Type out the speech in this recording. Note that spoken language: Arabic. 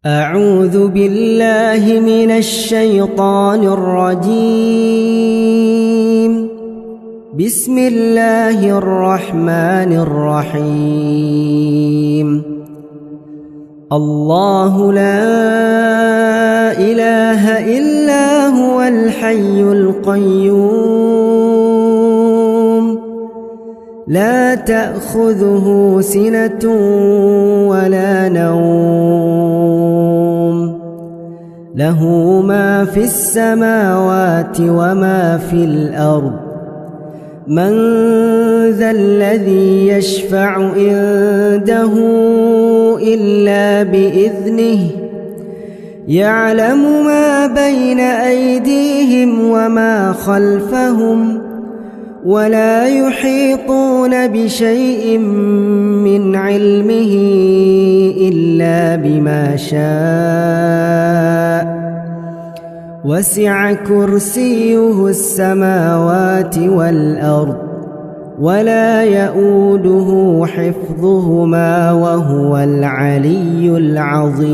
أعوذ بالله من الشيطان الرجيم. بسم الله الرحمن الرحيم. الله لا إله إلا هو الحي القيوم لا تأخذه سنة ولا نوم له ما في السماوات وما في الأرض من ذا الذي يشفع عنده إلا بإذنه يعلم ما بين أيديهم وما خلفهم ولا يحيطون بشيء من علمه إلا بما شاء وسع كرسيه السماوات والأرض ولا يؤوده حفظهما وهو العلي العظيم.